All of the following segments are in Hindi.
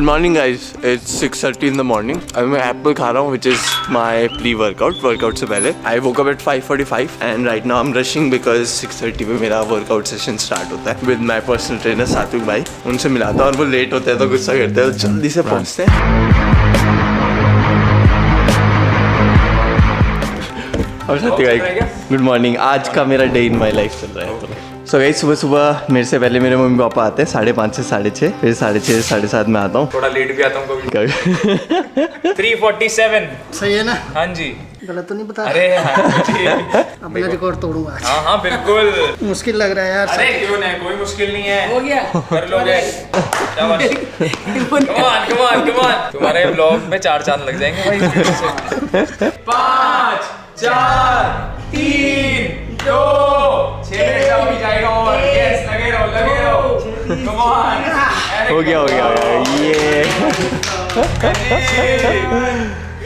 Morning guys, it's 6:30 in the morning. अभी मैं एप्पल खा रहा हूँ which is my pre workout से पहले। I woke up at 5:45 and right now I am rushing because 6:30 पे मेरा वर्कआउट सेशन स्टार्ट होता है विद माई पर्सनल ट्रेनर सात्विक भाई। उनसे मिलाता हूँ और वो लेट होते हैं तो गुस्सा करते हैं, तो जल्दी से पहुँचते हैं। और सात्विक भाई गुड मॉर्निंग। आज का मेरा डे इन माई लाइफ चल रहा है। सो गाइस, सुबह सुबह मेरे से पहले मेरे मम्मी पापा आते हैं 5:30 से 6:30, फिर 6:30 7:30 में आता हूँ। थोड़ा लेट भी आता हूँ कभी। 3:47 सही है ना? हाँ जी। गलत तो नहीं बता? अरे हाँ अपना रिकॉर्ड तोड़ूंगा। हाँ हाँ बिल्कुल। मुश्किल लग रहा है यार। अरे क्यों नहीं, कोई मुश्किल नहीं है। हो गया, कर लोगे। कमान तुम्हारे ब्लॉग में 4 चांद लग जाएंगे भाई। 5 4 3 2 6 मिनट का भी जाएगा और यस लगे रहो कमान। हो गया ये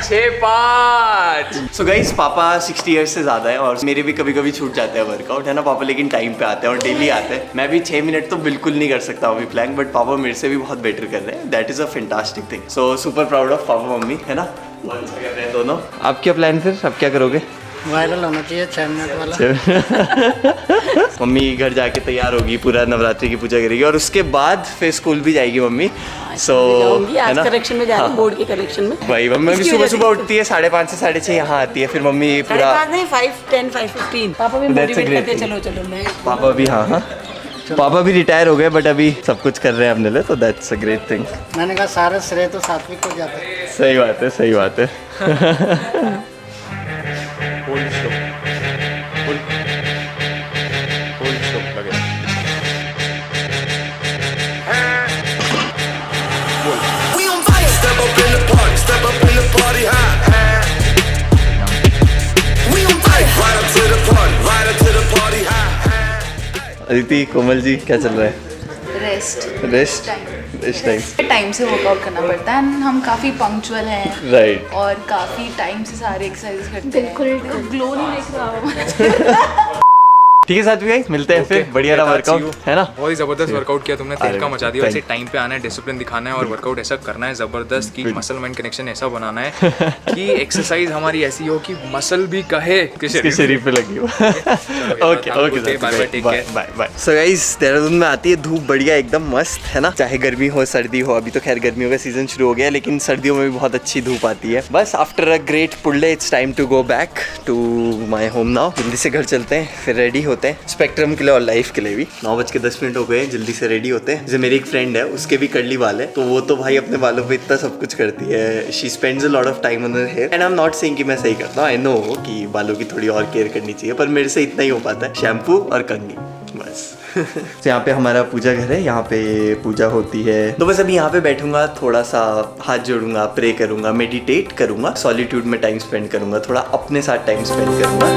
6-5। सो गाइस, पापा 60 ईयर्स से ज़्यादा है और मेरे भी कभी कभी छूट जाते हैं वर्कआउट, है ना पापा, लेकिन टाइम पे आते हैं और डेली आते हैं। मैं भी 6 मिनट तो बिल्कुल नहीं कर सकता अभी प्लान, बट पापा मेरे से भी बहुत बेटर कर रहे हैं। That is a fantastic thing. So super proud of papa mummy, है ना, अच्छा कर रहे हैं दोनों। आप क्या प्लान फिर, आप क्या करोगे? वायरल होना चाहिए 6 मिनट वाला। मम्मी घर जाके तैयार होगी, पूरा नवरात्रि की पूजा करेगी और उसके बाद फिर स्कूल भी जाएगी मम्मी। सो आज करेक्शन में जा रही हूँ, बोर्ड के करेक्शन में। भाई मम्मी भी सुबह सुबह उठती है 5:30 से 6:30 यहाँ आती है, फिर मम्मी पूरा 5:10 5:15 पापा भी मोटिवेट करते हैं, चलो चलो मैं। पापा भी हाँ पापा भी रिटायर हो गए बट अभी सब कुछ कर रहे हैं अपने लिए, तो दैट्स अ ग्रेट थिंग। मैंने कहा सारा श्रेय तो सात्विक को जाता है। सही बात है। अदिति, कोमल जी, क्या चल रहा है? रेस्ट टाइम से वर्कआउट करना पड़ता है। हम काफ़ी पंक्चुअल हैं, राइट, और काफ़ी टाइम से सारे एक्सरसाइज करते हैं। बिल्कुल ग्लो नहीं देख रहा। ठीक है सात्विक भाई, मिलते हैं फिर। बढ़िया रहा वर्कआउट, है ना? बहुत ही जबरदस्त वर्कआउट किया तुमने, तेल का मचा दिया। thank वैसे टाइम पे आना है, डिसिप्लिन दिखाना है और वर्कआउट ऐसा करना है जबरदस्त कि मसल माइंड कनेक्शन ऐसा बनाना है कि एक्सरसाइज हमारी ऐसी हो कि मसल भी कहे कि शरीर पे लगी हो। Okay bye. So guys, Dehradun में आती है धूप बढ़िया एकदम मस्त, है ना? चाहे गर्मी हो सर्दी हो, अभी तो खैर गर्मियों का सीजन शुरू हो गया, लेकिन सर्दियों में भी बहुत अच्छी धूप आती है। बस after a great full day it's time to go back to my home now. जल्दी से घर चलते हैं, फिर रेडी होते हैं स्पेक्ट्रम के लिए और लाइफ के लिए भी। 9:10 हो गए, जल्दी से रेडी होते हैं। जैसे मेरी एक फ्रेंड है, उसके भी कर्ली बाल है, तो वो तो भाई अपने बालों पे इतना सब कुछ करती है। She spends a lot of time on her hair and I am not saying कि मैं सही करता हूँ। आई नो कि बालों की थोड़ी और केयर करनी चाहिए, पर मेरे से इतना ही हो पाता है, शैम्पू और कंघी बस। तो यहाँ पे हमारा पूजा घर है, यहाँ पे पूजा होती है। तो बस अभी यहाँ पे बैठूंगा, थोड़ा सा हाथ जोड़ूंगा, प्रे करूंगा, मेडिटेट करूंगा, सॉलिट्यूड में टाइम स्पेंड करूंगा, थोड़ा अपने साथ टाइम स्पेंड करूंगा।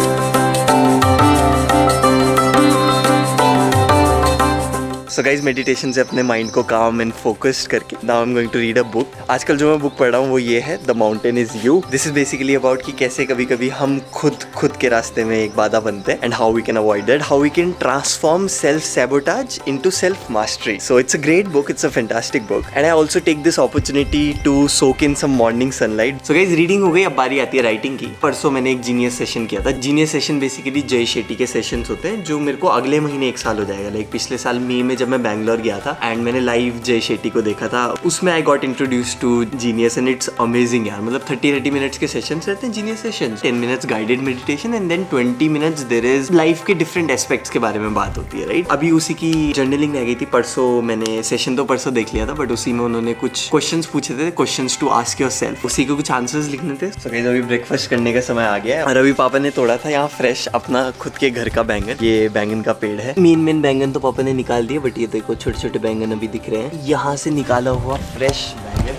सो गाइज, मेडिटेशन से अपने माइंड को काम एंड फोकस्ड करके now I am going to read a book. आजकल जो मैं बुक पढ़ रहा हूँ वो ये है, the mountain is you. This is basically about कि कैसे कभी कभी हम खुद के रास्ते में एक बाधा बनते हैं and how we can avoid that, how we can transform self sabotage into self mastery. So it's a great book, it's a fantastic book and I also take this opportunity to soak in some morning sunlight. So guys, reading हो गई, अब बारी आती है राइटिंग की। परसों मैंने एक जीनियस सेशन किया था। जीनियस सेशन बेसिकली जय शेट्टी के सेशंस होते हैं, जो मेरे को अगले महीने 1 साल हो जाएगा। लाइक पिछले साल मई में जब मैं बैंगलोर गया था एंड मैंने लाइव जय शेट्टी को देखा था, उसमें I got introduce to genius and it's amazing यार। मतलब 30 मिनट्स के सेशंस रहते हैं genius sessions, 10 minutes guided meditation and then 20 minutes there is life के डिफरेंट एस्पेक्ट्स के बारे में बात होती है, राइट? अभी उसी की जर्नलिंग रह गई थी। परसों मैंने सेशन तो परसों देख लिया था, बट उसी में उन्होंने कुछ क्वेश्चंस पूछे थे, क्वेश्चंस टू आस्क योरसेल्फ, उसी को कुछ आंसर्स लिखने थे। सो गाइस, अभी ब्रेकफास्ट करने का समय आ गया है और अभी पापा ने तोड़ा था यहाँ फ्रेश अपना खुद के घर का बैंगन। ये बैंगन का पेड़ है। मेन बैंगन तो पापा ने निकाल दिए, बट ये देखो छोटे छोटे बैंगन अभी दिख रहे हैं। यहाँ से निकाला हुआ फ्रेश बैंगन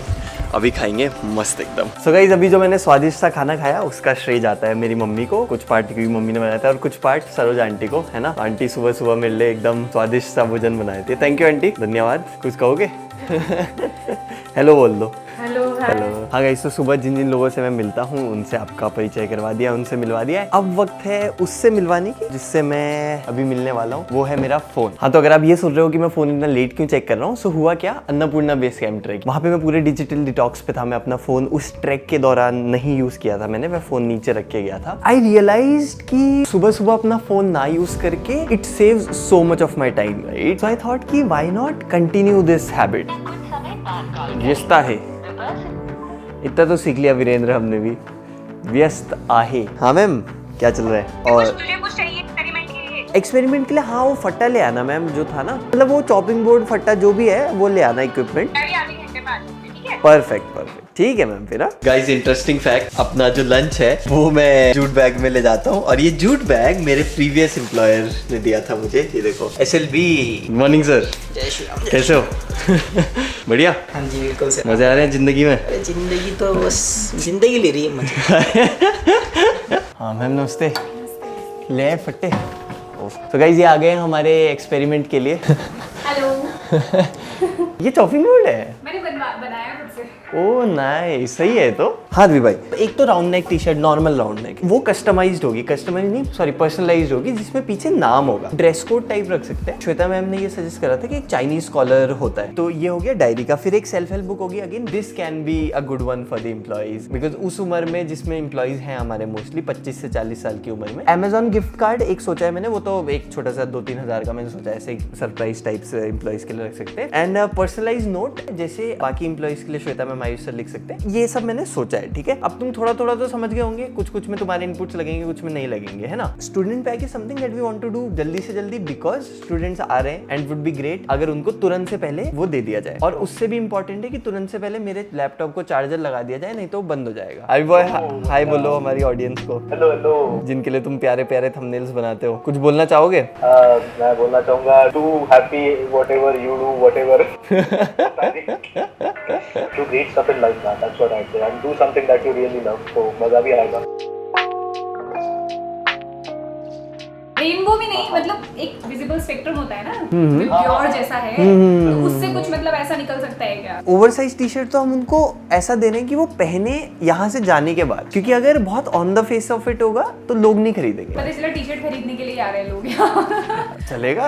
अभी खाएंगे मस्त एकदम। सो गाइस, अभी जो मैंने स्वादिष्ट सा खाना खाया उसका श्रेय जाता है मेरी मम्मी को। कुछ पार्ट क्योंकि मम्मी ने बनाया था और कुछ पार्ट सरोज आंटी को, है ना? आंटी सुबह सुबह मेरे लिए एकदम स्वादिष्ट सा भोजन बनाए थे। थैंक यू आंटी, धन्यवाद। कुछ कहोगे? हेलो बोल दो। Hello hello. हाँ गाइस, तो सुबह जिन जिन लोगों से मैं मिलता हूँ उनसे आपका परिचय करवा दिया, उनसे मिलवा दिया है। अब वक्त है उससे मिलवाने की जिससे मैं अभी मिलने वाला हूँ, वो है मेरा फोन। हाँ, तो अगर आप ये सोच रहे हो कि मैं फोन इतना लेट क्यों चेक कर रहा हूँ, सो हुआ क्या, अन्नपूर्णा बेस कैंप ट्रैक, वहाँ पे मैं पूरे डिजिटल डिटॉक्स पे था। मैं अपना फोन उस ट्रैक के दौरान नहीं यूज किया था, मैं फोन नीचे रख के गया था। आई रियलाइज्ड कि सुबह सुबह अपना फोन ना यूज करके it saves so much of my time, right? So I thought कि why not continue this habit. व्यस्त आहे, इतना तो सीख लिया वीरेंद्र हमने भी। व्यस्त आहे। हाँ मैम, क्या चल रहा है? और कुछ चाहिए एक्सपेरिमेंट के लिए? हाँ, वो फट्टा ले आना मैम, जो था ना, मतलब वो चॉपिंग बोर्ड फट्टा जो भी है वो ले आना, इक्विपमेंट। आधे घंटे बाद, ठीक है? परफेक्ट परफेक्ट, ठीक है मैम। फिर गाइस, इंटरेस्टिंग फैक्ट, अपना जो लंच है वो मैं जूट बैग में ले जाता हूँ, और ये जूट बैग मेरे प्रीवियस एम्प्लॉयर ने दिया था मुझे। ये देखो, SLB। मॉर्निंग सर, जय श्री राम। कैसे हो? बढ़िया। हाँ जी, बिल्कुल सर। मजे आ रहे हैं जिंदगी में? अरे जिंदगी तो बस जिंदगी ले रही है मजे। हाँ मैम, नमस्ते। ले आए फट्टे। तो गाइस, ये आ गए हैं हमारे एक्सपेरिमेंट के लिए। हेलो। ये चॉपिंग बोर्ड है, मैंने बनाया खुद से। ओ नाइस, सही है। तो हाँ भी भाई, एक तो round neck T shirt, normal round neck, वो कस्टमाइज्ड होगी, कस्टमाइज नहीं सॉरी पर्सनलाइज्ड होगी, जिसमें पीछे नाम होगा। ड्रेस कोड टाइप रख सकते हैं। श्वेता मैम ने ये सजेस्ट करा था कि एक चाइनीज कॉलर होता है, तो ये हो गया डायरी का। फिर एक सेल्फ हेल्प बुक होगी। Again this can be a good one for the employees, because उस उम्र में जिसमें एम्प्लॉइज हैं हमारे मोस्टली 25 से 40 साल की उम्र में। Amazon गिफ्ट कार्ड एक सोचा है मैंने, वो तो एक छोटा सा 2-3 हजार का मैंने सोचा है, ऐसे सरप्राइज टाइप से एम्प्लॉइज के लिए रख सकते हैं। एंड पर्सनलाइज नोट, जैसे बाकी एम्प्लॉइज के लिए श्वेता मैम आयुष सर लिख सकते हैं। ये सब मैंने सोचा है, ठीक है? अब तुम थोड़ा थोड़ा तो समझ गए होंगे, कुछ कुछ में तुम्हारे इनपुट्स लगेंगे, कुछ में नहीं लगेंगे, है ना? Student pack is something that we want to do जल्दी से जल्दी, बिकॉज स्टूडेंट्स आ रहे हैं एंड वुड बी ग्रेट अगर उनको तुरंत से पहले वो दे दिया जाए। और उससे भी इंपॉर्टेंट है कि तुरंत से पहले मेरे लैपटॉप को चार्जर लगा दिया जाए, नहीं तो बंद हो जाएगा। आई बॉय, हाय बोलो हमारी ऑडियंस को। हेलो हेलो, जिनके लिए तुम प्यारे प्यारे थंबनेल्स बनाते हो। कुछ बोलना चाहोगे? मैं बोलना चाहूंगा to happy whatever you do, whatever to great stuff in life, that's what I say, and do something that you really love, तो मजा भी आएगा। रेनबो भी नहीं, मतलब एक विजिबल स्पेक्ट्रम होता है ना, प्योर जैसा है, तो उससे कुछ मतलब ऐसा निकल सकता है क्या? ओवरसाइज टी शर्ट तो हम उनको ऐसा दे रहे हैं कि वो पहने यहाँ से जाने के बाद, क्योंकि अगर बहुत on the face of it होगा तो लोग नहीं खरीदेंगे। पता चला टी शर्ट खरीदने के लिए आ रहे हैं लोग यहाँ। चलेगा,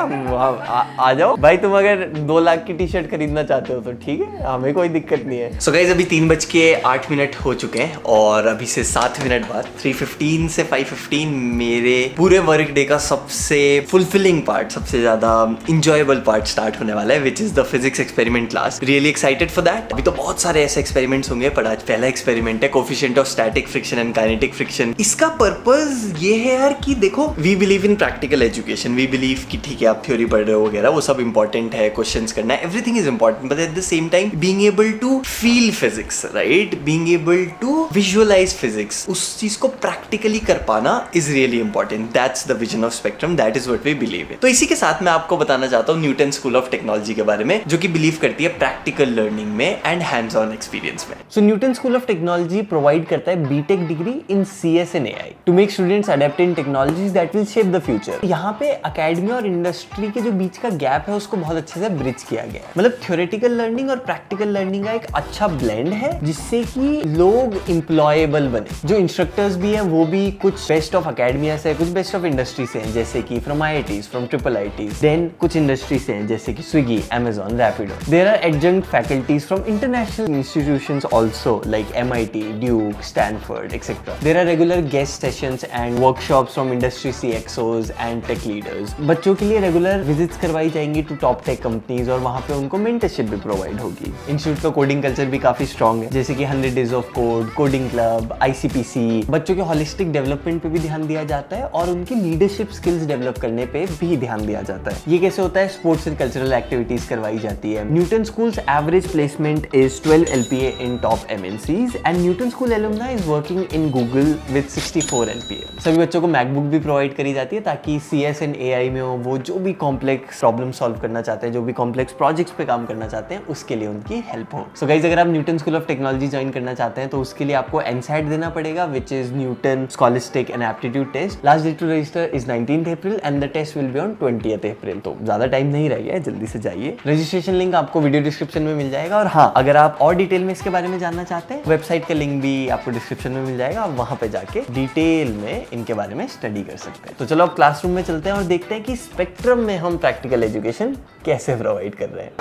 आ जाओ भाई। तुम अगर 2 लाख की टी शर्ट खरीदना चाहते हो तो ठीक है, हमें कोई दिक्कत नहीं है। सो गाइस, अभी 3:08 हो चुके हैं, और अभी से 7 मिनट बाद 3:15 से 5:15 मेरे पूरे वर्क डे का सबसे फुलफिलिंग पार्ट, सबसे ज्यादा इंजॉयबल पार्ट स्टार्ट होने वाला है, which is the physics experiment class. Really excited for that. अभी तो बहुत सारे ऐसे एक्सपेरिमेंट्स होंगे, पर आज पहला एक्सपेरिमेंट है, coefficient of static friction and kinetic friction. इसका पर्पस ये है यार कि देखो, we believe in practical education, we believe कि ठीक है आप थ्योरी पढ़ रहे हो वगैरह, वो सब इंपॉर्टेंट है, क्वेश्चंस करना है, everything is important, but at the same time being able to feel physics, right, being able to visualise physics, उस चीज को प्रैक्टिकली कर पाना is really important. That's the vision of Spectrum, that is what we believe in. तो इसी के साथ मैं आपको बताना चाहता हूँ न्यूटन स्कूल ऑफ टेक्नोलॉजी के बारे में, जो कि बिलीव करती है प्रैक्टिकल लर्निंग में एंड हैंड्स ऑन एक्सपीरियंस में। So Newton School of Technology provide करता है BTech degree in CS and AI to make students adept in technologies that will shape the future. यहाँ पे अकेडमी और इंडस्ट्री के जो बीच का गैप है उसको बहुत अच्छे से ब्रिज किया गया है। मतलब थ्योरेटिकल लर्निंग और प्रैक्टिकल लर्निंग का एक अच्छा ब्लेंड है, जिससे कि लोग एम्प्लॉयबल बने। जो इंस्ट्रक्टर्स भी हैं वो भी कुछ बेस्ट ऑफ अकेडमिया से, कुछ बेस्ट ऑफ इंडस्ट्री से हैं, जैसे कि from IITs, from IIITs, then कुछ इंडस्ट्री से हैं जैसे कि Swiggy, Amazon, Rapido. There are adjunct faculties from international institutions also like MIT, Duke, Stanford, etc. There are regular guest sessions and workshops from industry CXOs and tech leaders. बच्चों के लिए रेगुलर विजिट्स करवाई जाएंगी टू टॉप टेक कंपनीज, और वहाँ पे उनको मेंटरशिप भी प्रोवाइड होगी। इंस्टीट्यूट का कोडिंग कल्चर भी काफी स्ट्रॉन्ग है, जैसे कि 100 days of code, coding club, ICPC। बच्चों के होलिस्टिक डेवलपमेंट पे भी ध्यान दिया जाता है, और उनकी लीडरशिप स्किल्स डेवलप करने पे भी ध्यान दिया जाता है। ये कैसे होता है? स्पोर्ट्स एंड कल्चरल एक्टिविटीज करवाई जाती है। Newton schools average placement is 12 LPA in top MNCs, and Newton school alumni is working in Google with 64 LPA। सभी बच्चों को मैकबुक भी प्रोवाइड करी जाती है, ताकि CS एंड AI में हो, वो जो भी कॉम्प्लेक्स प्रॉब्लम सॉल्व करना चाहते हैं, जो भी कॉम्प्लेक्स प्रोजेक्ट्स पे काम करना चाहते हैं, उसके लिए उनकी हेल्प हो। सो गाइस, अगर आप Newton School of technology join करना चाहते हैं तो उसके लिए आपको NSAT देना पड़ेगा, which is Newton scholastic and aptitude test. Last date to register is 19th April and the test will be on 20 20 April, तो ज़्यादा टाइम नहीं रह गया है, जल्दी से जाइए। रजिस्ट्रेशन लिंक आपको वीडियो डिस्क्रिप्शन में मिल जाएगा। और हाँ, अगर आप और डिटेल में इसके बारे में जानना चाहते हैं, वेबसाइट का लिंक भी आपको डिस्क्रिप्शन में मिल जाएगा, आप वहाँ पे जाके डिटेल में इनके बारे में स्टडी कर सकते हैं। तो चलो अब क्लासरूम में चलते हैं और देखते हैं कि स्पेक्ट्रम में हम प्रैक्टिकल एजुकेशन कैसे प्रोवाइड कर रहे हैं।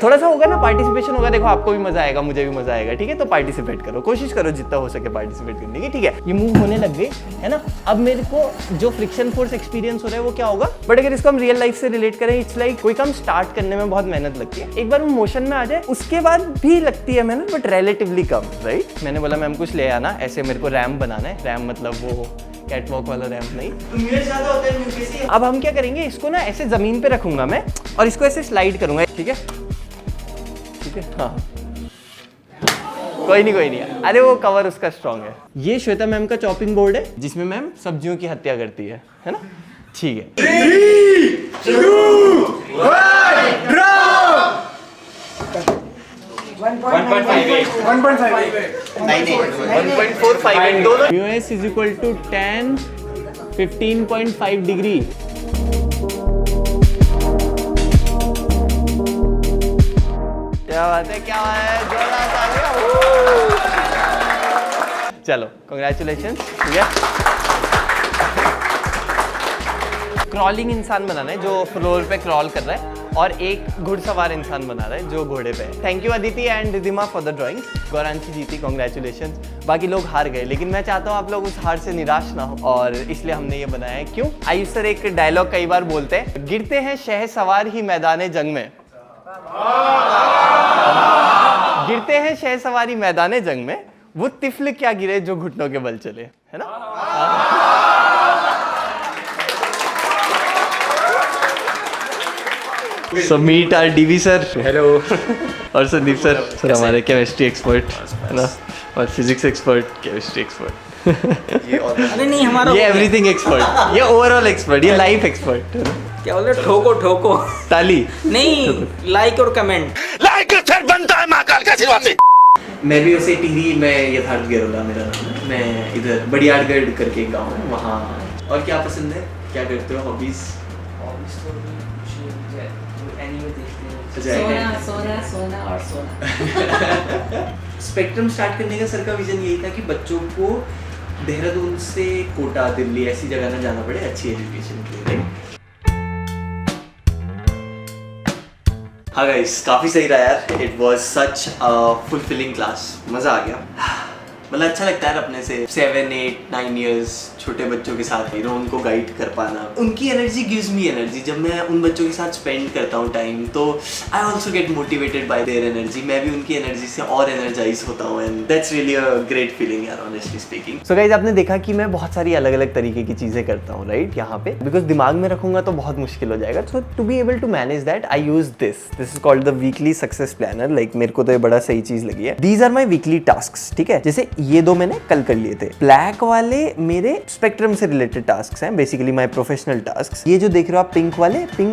थोड़ा सा होगा ना, पार्टिसिपेशन होगा, देखो आपको भी मजा आएगा, मुझे भी मजा आएगा, ठीक है। तो पार्टिसिपेट करो, कोशिश करो जितना हो सके पार्टिसिपेट करने की, ठीक है। ये मूव होने लग गए है ना। अब मेरे को जो फ्रिक्शन फोर्स एक्सपीरियंस हो रहा है वो क्या होगा, बट अगर इसको हम रियल लाइफ से रिलेट करें, इट्स लाइक कोई काम स्टार्ट करने में बहुत मेहनत लगती है, एक बार वो मोशन में आ जाए उसके बाद भी लगती है मेहनत, बट रिलेटिवली कम, राइट। मैंने बोला मैम कुछ ले आना, ऐसे मेरे को रैम्प बनाना है, रैम्प मतलब वो कैटवॉक वाला रैम्प नहीं, ज्यादा होता है। अब हम क्या करेंगे, इसको ना ऐसे जमीन पे रखूंगा मैं और इसको ऐसे स्लाइड करूंगा, ठीक है, ठीक है। हाँ, कोई नहीं, अरे वो कवर उसका स्ट्रॉन्ग है। ये श्वेता मैम का चॉपिंग बोर्ड है जिसमें मैम सब्जियों की हत्या करती है ना, ठीक है। 3, 2, 1 1.58 दोनों। US is equal to 10 15.5 degree. क्या बात है, क्या है, जोरदार तालियां। चलो कांग्रेचुलेशंस, ठीक है। क्रॉलिंग इंसान बनाना है जो फ्लोर पे क्रॉल कर रहा है, और एक घुड़सवार इंसान बना रहा है जो घोड़े पे है। Thank you Aditi and Ridhima for the drawings. Gauranshi जीती, कांग्रेचुलेशंस। बाकी लोग हार गए, लेकिन मैं चाहता हूँ आप लोग उस हार से निराश ना हो, और इसलिए हमने ये बनाया है। क्यों? आयुष सर एक डायलॉग कई बार बोलते हैं, गिरते हैं शहसवार ही मैदान जंग में, गिरते हैं शहसवारी मैदान जंग में, वो तिफल क्या गिरे जो घुटनों के बल चले, है ना। So meet our DV sir, hello, और संदीप सर हमारे केमिस्ट्री एक्सपर्ट है ना, और फिजिक्स एक्सपर्ट, केमिस्ट्री एक्सपर्ट, अरे नहीं हमारा ये एवरीथिंग एक्सपर्ट, ये ओवरऑल एक्सपर्ट, ये लाइफ एक्सपर्ट, क्या बोल रहे, ठोको ठोको ताली नहीं, लाइक और कमेंट, लाइक फिर बनता है महाकाल का आशीर्वाद से। मैं भी वैसे टिहरी में यथार्थ गेरोला मेरा नाम है, मैं इधर बड़ियारगढ़ करके एक गाँव है वहाँ। और क्या पसंद है, क्या करते हो, हॉबीज? सोना और सोना। स्पेक्ट्रम स्टार्ट करने का सर का विजन यही था कि बच्चों को देहरादून से कोटा, दिल्ली ऐसी जगह ना जाना पड़े अच्छी एजुकेशन के लिए। हाँ गाइस, काफ़ी सही रहा यार, it was such a fulfilling class, मज़ा आ गया। मतलब अच्छा लगता है अपने से 7, 8, 9 इयर्स छोटे बच्चों के साथ उनको गाइड कर पाना। उनकी एनर्जी गिव्स मी एनर्जी। जब मैं उन बच्चों के साथ स्पेंड करता हूँ टाइम, तो I also get motivated by their energy. मैं भी उनकी एनर्जी से और एनर्जाइज होता हूँ, and that's really a great feeling यार, ऑनेस्टली स्पीकिंग। सो गाइस, आपने देखा कि मैं बहुत सारी अलग अलग तरीके की चीज़ें करता हूँ, राइट, यहाँ पे, बिकॉज दिमाग में रखूंगा तो बहुत मुश्किल हो जाएगा। So to be able to manage that, I use this is called the weekly success planner. Like मेरे को तो ये बड़ा सही चीज़ लगी है। These are my weekly task, ठीक है। जैसे ये दो मैंने कल कर लिए थे। ब्लैक वाले मेरे स्पेक्ट्रम से रिलेटेड टास्क हैं, बेसिकली माय प्रोफेशनल टास्क। ये जो देख रहे हो आप पिंक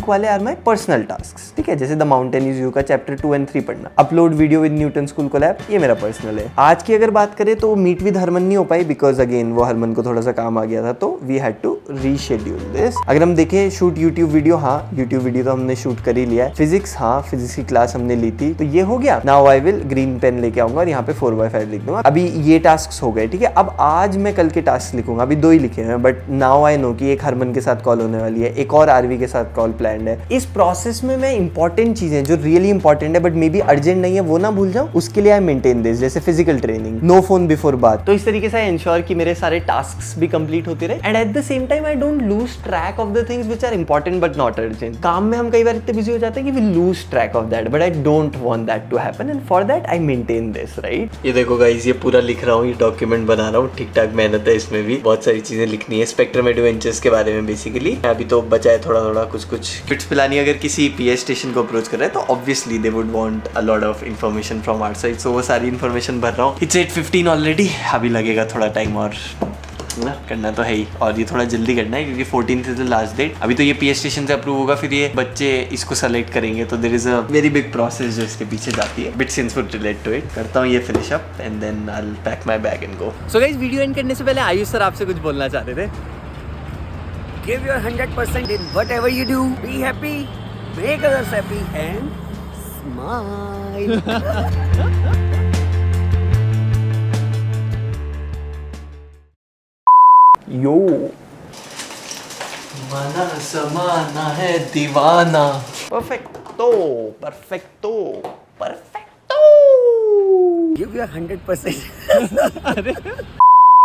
वाले आर माय पर्सनल टास्क, ठीक है। जैसे द माउंटेन इज यू का चैप्टर 2 and 3 पढ़ना, upload video with Newton school colab, ये मेरा पर्सनल है। आज की अगर बात करें तो मीट विद हरमन नहीं हो पाई, बिकॉज अगेन वो हरमन को थोड़ा सा काम आ गया था, तो we had to reschedule this. अगर हम देखें शूट यूट्यूब वीडियो, हाँ यूट्यूब वीडियो तो हमने शूट कर ही लिया है। फिजिक्स, हाँ फिजिक्स की क्लास हमने ली थी, तो ये हो गया। Now I will green pen लेके आऊंगा और यहाँ पे 4/5 लिख दूंगा। अभी ये टास्क हो गए, ठीक है। अब आज मैं कल के टास्क लिखूंगा, अभी 2 ही लिखे हैं, बट नाउ आई नो कि एक हरमन के साथ कॉल होने वाली है, एक और आरवी के साथ कॉल प्लान्ड है। इस प्रोसेस में मैं इंपॉर्टेंट चीजें जो रियली इंपॉर्टेंट है बट मे बी अर्जेंट नहीं है, वो ना भूल जाऊं, उसके लिए आई मेंटेन दिस। जैसे physical training, no phone before बात, तो इस तरीके से इंश्योर कि मेरे सारे टास्क्स भी कंप्लीट होते रहे, and at the same time I don't lose track of the things which are important but not urgent. काम में हम कई बार इतने बिजी हो जाते हैं कि we lose track of that, but I don't want that to happen, and for that I maintain this, right. ये देखो गाइस, ये पूरा लिख रहा हूँ, ये डॉक्यूमेंट बना रहा हूँ, ठीक ठाक मेहनत है इसमें भी, बहुत सारी चीजें लिखनी है स्पेक्ट्रम एडवेंचर्स के बारे में। बेसिकली अभी तो बचा है थोड़ा थोड़ा कुछ किट्स पिलानी। अगर किसी पीएस स्टेशन को अप्रोच कर रहे हैं तो obviously they would want a lot of information from our side, so वो सारी इन्फॉर्मेशन भर रहा हूँ। इट्स 8:15 ऑलरेडी, अभी लगेगा थोड़ा टाइम और ना, करना तो है ही, और ये थोड़ा जल्दी करना है क्योंकि 14th is the last date. अभी तो ये पीएस स्टेशन से अप्रूव होगा, फिर ये बच्चे इसको सेलेक्ट करेंगे, तो there is a very big process जो इसके पीछे जाती है। Bit since would relate to it. करता हूँ ये finish up and then I will pack my bag and go. So guys, video end करने से पहले आयुष सर आपसे कुछ बोलना चाहते थे। Give your 100% in whatever you do. Be happy, make others happy, and smile. यो माना समाना है दीवाना perfecto perfecto perfecto Give your 100%.